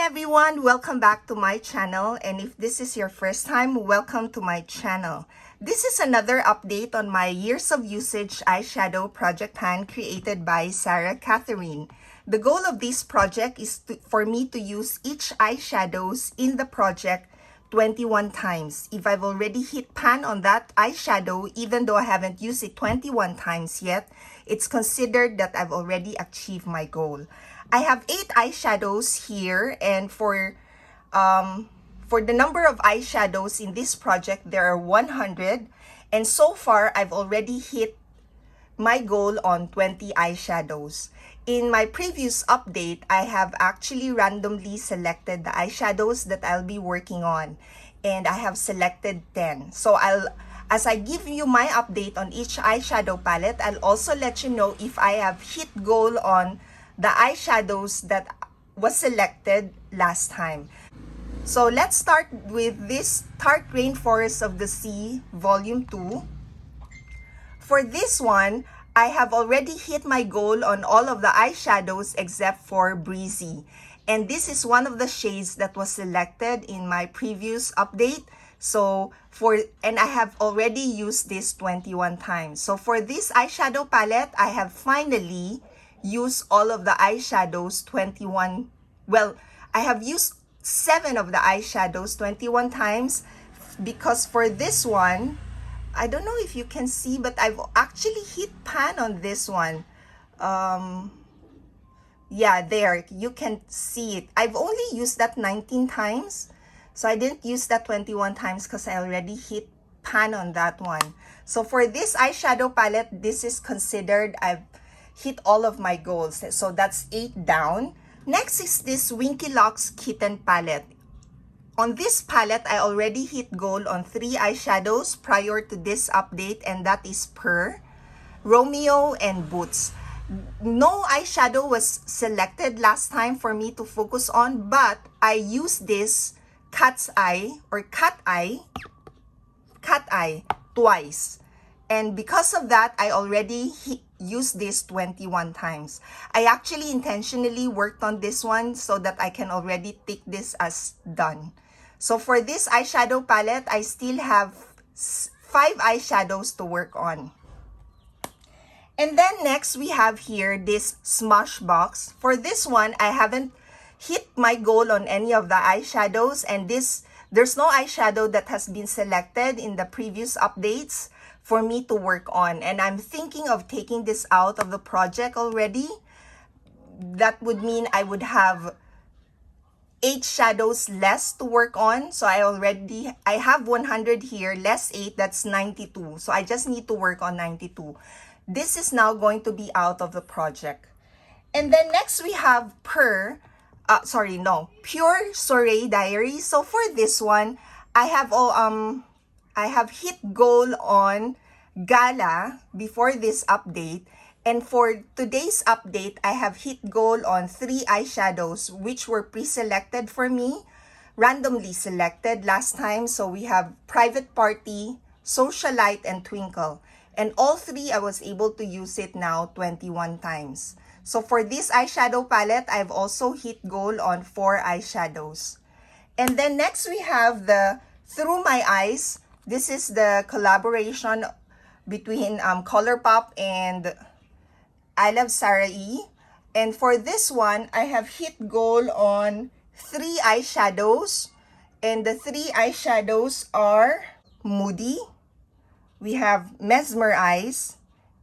everyone, welcome back to my channel, and if this is your first time, welcome to my channel. This is another update on my years of usage eyeshadow project pan created by Sarah Katherine. The goal of this project is for me to use each eyeshadows in the project 21 times. If I've already hit pan on that eyeshadow, even though I haven't used it 21 times yet, it's considered that I've already achieved my goal. I have 8 eyeshadows here, and for the number of eyeshadows in this project, there are 100, and so far I've already hit my goal on 20 eyeshadows. In my previous update, I have actually randomly selected the eyeshadows that I'll be working on, and I have selected 10. So as I give you my update on each eyeshadow palette, I'll also let you know if I have hit goal on the eyeshadows that was selected last time. So let's start with this Tarte Rainforest of the Sea Volume 2. For this one, I have already hit my goal on all of the eyeshadows except for Breezy. And this is one of the shades that was selected in my previous update. And I have already used this 21 times. So for this eyeshadow palette, I have finally use all of the eyeshadows 21. Well, I have used 7 of the eyeshadows 21 times, because for this one, I don't know if you can see, but I've actually hit pan on this one. Yeah, there, you can see it. I've only used that 19 times, so I didn't use that 21 times because I already hit pan on that one. So for this eyeshadow palette, this is considered I've hit all of my goals. So that's 8 down. Next is this Winky Locks Kitten palette. On this palette, I already hit goal on 3 eyeshadows prior to this update, and that is Purr, Romeo, and Boots. No eyeshadow was selected last time for me to focus on, but I used this Cat's Eye or Cat Eye twice. And because of that, I already used this 21 times. I actually intentionally worked on this one so that I can already take this as done. So for this eyeshadow palette, I still have 5 eyeshadows to work on. And then next, we have here this Smashbox. For this one, I haven't hit my goal on any of the eyeshadows, and there's no eyeshadow that has been selected in the previous updates for me to work on, and I'm thinking of taking this out of the project already. That would mean I would have 8 shadows less to work on. So I have 100 here, less 8, that's 92. So I just need to work on 92. This is now going to be out of the project. And then next we have Pure Soiree Diary. So for this one, I have hit goal on Gala before this update, and for today's update, I have hit goal on 3 eyeshadows which were pre-selected for me, randomly selected last time. So we have Private Party, Socialite, and Twinkle. And all 3, I was able to use it now 21 times. So for this eyeshadow palette, I've also hit goal on 4 eyeshadows. And then next we have the Through My Eyes. This is the collaboration between ColourPop and I Love Sarah E. And for this one, I have hit goal on 3 eyeshadows. And the 3 eyeshadows are Moody, we have Mesmerize,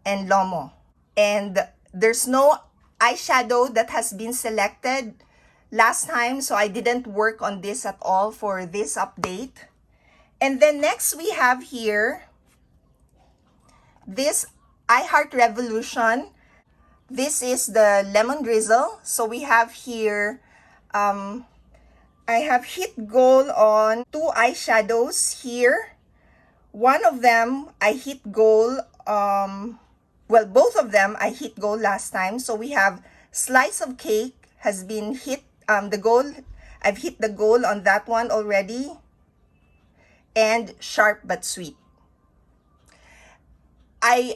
and Lomo. And there's no eyeshadow that has been selected last time, so I didn't work on this at all for this update. And then next we have here this I Heart Revolution. This is the Lemon Drizzle. So we have here, I have hit goal on 2 eyeshadows here. One of them I hit goal, both of them I hit goal last time. So we have Slice of Cake has been hit, the goal, I've hit the goal on that one already. And Sharp But Sweet. I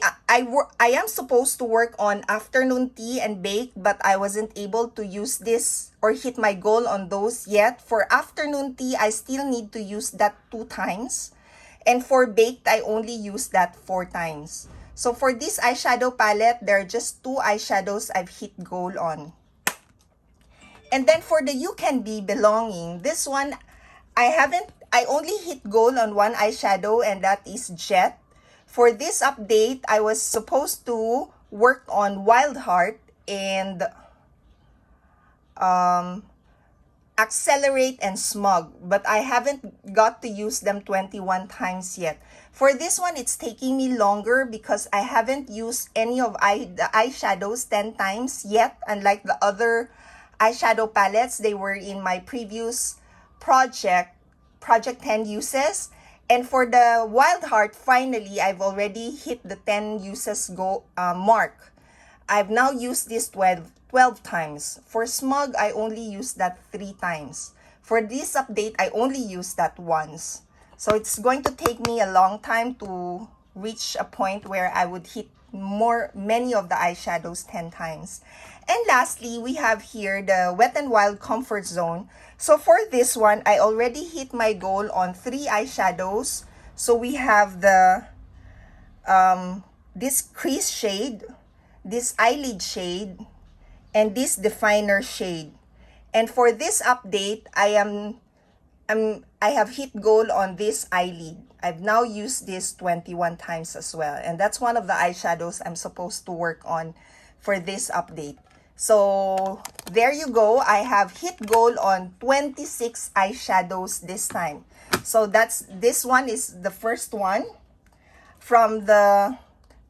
am supposed to work on afternoon tea and bake, but I wasn't able to use this or hit my goal on those yet. For afternoon tea, I still need to use that 2 times. And for baked, I only use that 4 times. So for this eyeshadow palette, there are just 2 eyeshadows I've hit goal on. And then for the You Can Be Belonging, this one, I only hit goal on 1 eyeshadow, and that is Jet. For this update, I was supposed to work on Wild Heart and Accelerate and Smug, but I haven't got to use them 21 times yet. For this one, it's taking me longer because I haven't used any of the eyeshadows 10 times yet, unlike the other eyeshadow palettes. They were in my previous project 10 uses. And for the Wild Heart, finally, I've already hit the 10 uses mark. I've now used this 12 times. For Smug, I only used that 3 times. For this update, I only used that once. So it's going to take me a long time to reach a point where I would hit many of the eyeshadows 10 times. And lastly, we have here the Wet n Wild Comfort Zone. So for this one, I already hit my goal on 3 eyeshadows. So we have the this crease shade, this eyelid shade, and this definer shade. And for this update, I have hit goal on this eyelid. I've now used this 21 times as well. And that's one of the eyeshadows I'm supposed to work on for this update. So there you go. I have hit goal on 26 eyeshadows this time. So this one is the first one. From the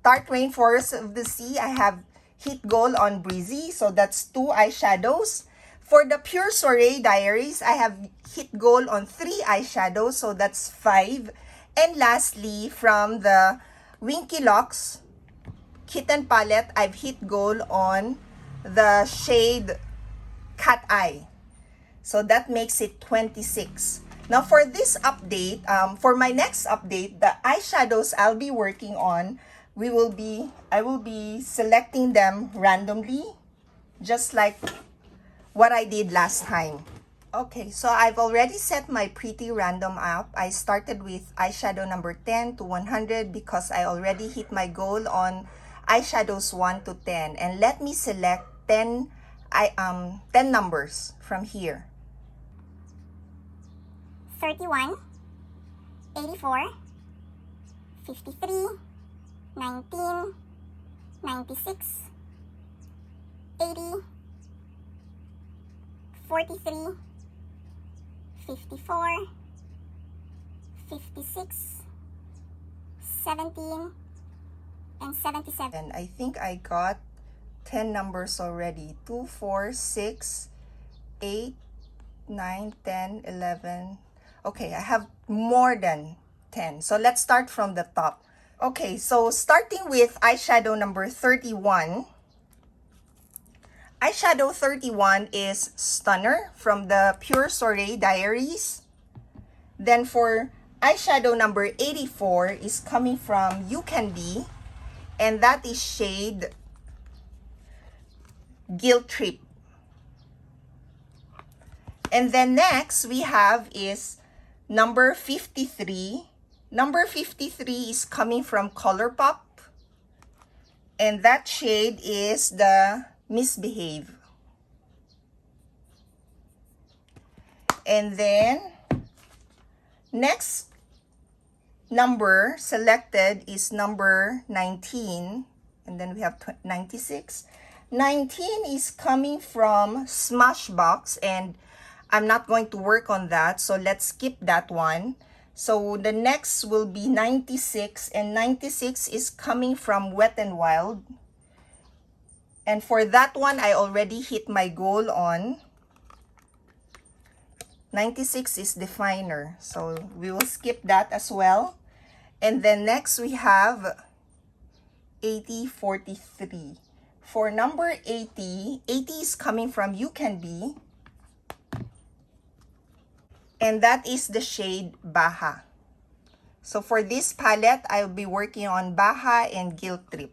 Tarte Rainforest of the Sea, I have hit goal on Breezy. So that's 2 eyeshadows. For the Pure Soiree Diaries, I have hit goal on 3 eyeshadows. So that's 5. And lastly, from the Winky Locks Kitten Palette, I've hit goal on the shade Cat Eye. So that makes it 26. Now for this update, for my next update, the eyeshadows I'll be working on, I will be selecting them randomly, just like what I did last time. Okay, so I've already set my pretty random up. I started with eyeshadow number 10 to 100 because I already hit my goal on eyeshadows 1 to 10. And let me select 10 numbers from here. 31, 84, 53, 19, 96, 80, 43, 54, 56, 17, and 77. And I think I got 10 numbers already. 2, 4, 6, 8, 9, 10, 11. Okay, I have more than 10. So let's start from the top. Okay, so starting with eyeshadow number 31. Eyeshadow 31 is Stunner from the Pure Soiree Diaries. Then for eyeshadow number 84 is coming from You Can Be. And that is shade Guilt Trip. And then next we have is number 53. Number 53 is coming from ColourPop. And that shade is the Misbehave. And then next number selected is number 19. And then we have 96. 19 is coming from Smashbox, and I'm not going to work on that, so let's skip that one. So the next will be 96, and 96 is coming from Wet n Wild. And for that one, I already hit my goal on. 96 is Definer, so we will skip that as well. And then next we have 8043. For number 80, 80 is coming from You Can Be. And that is the shade Baha. So for this palette, I'll be working on Baja and Guilt Trip.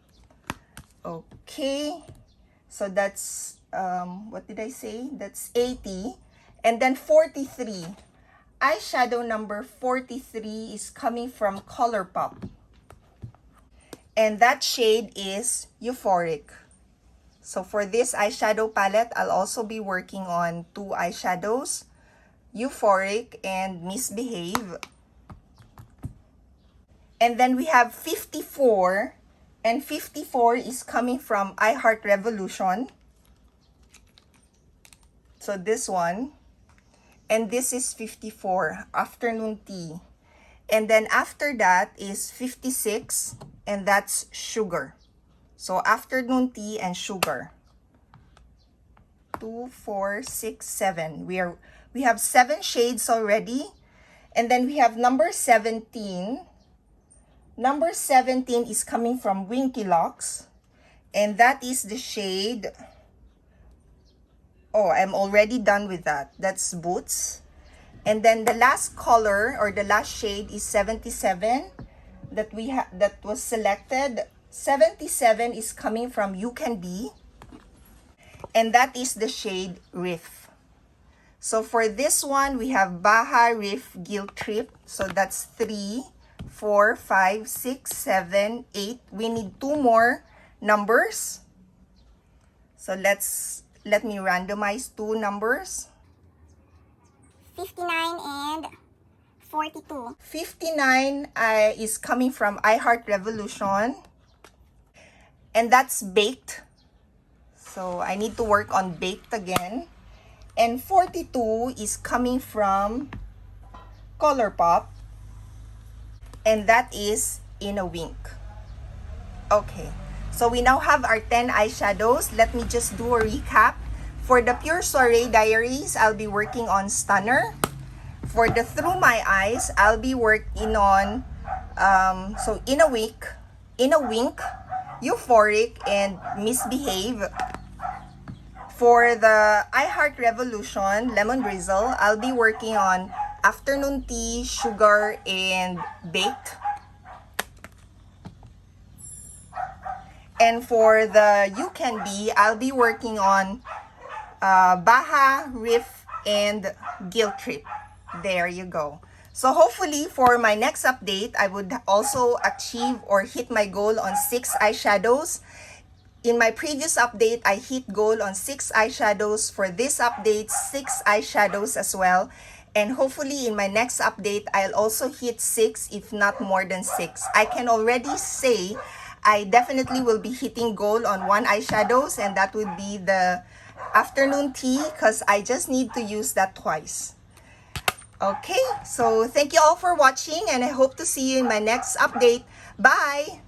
Okay, so that's, what did I say? That's 80. And then 43. Eyeshadow number 43 is coming from ColourPop. And that shade is Euphoric. So for this eyeshadow palette, I'll also be working on 2 eyeshadows, Euphoric and Misbehave. And then we have 54, and 54 is coming from I Heart Revolution. So this one. And this is 54, Afternoon Tea. And then after that is 56, and that's Sugar. So Afternoon Tea and Sugar. 2, 4, 6, 7. We have 7 shades already. And then we have number 17. Number 17 is coming from Winky Locks. And that is the shade... Oh, I'm already done with that. That's Boots. And then the last color or the last shade is 77 that was selected. 77 is coming from You Can Be. And that is the shade Riff. So for this one, we have Baja, Riff, Guilt Trip. So that's 3, 4, 5, 6, 7, 8. We need 2 more numbers. So let me randomize 2 numbers. 59 and 42. 59 is coming from I Heart Revolution. And that's Baked. So I need to work on Baked again. And 42 is coming from ColourPop. And that is In a Wink. Okay. So we now have our 10 eyeshadows. Let me just do a recap. For the Pure Soiree Diaries, I'll be working on Stunner. For the Through My Eyes, I'll be working on In a Wink, Euphoric, and Misbehave. For the I Heart Revolution, Lemon Drizzle, I'll be working on Afternoon Tea, Sugar, and Baked. And for the You Can Be, I'll be working on Baja, Riff, and Guilt Trip. There you go. So hopefully for my next update, I would also achieve or hit my goal on 6 eyeshadows. In my previous update, I hit goal on 6 eyeshadows. For this update, 6 eyeshadows as well. And hopefully in my next update, I'll also hit 6, if not more than 6. I can already say I definitely will be hitting goal on 1 eyeshadows, and that would be the Afternoon Tea, because I just need to use that twice. Okay, so thank you all for watching, and I hope to see you in my next update. Bye!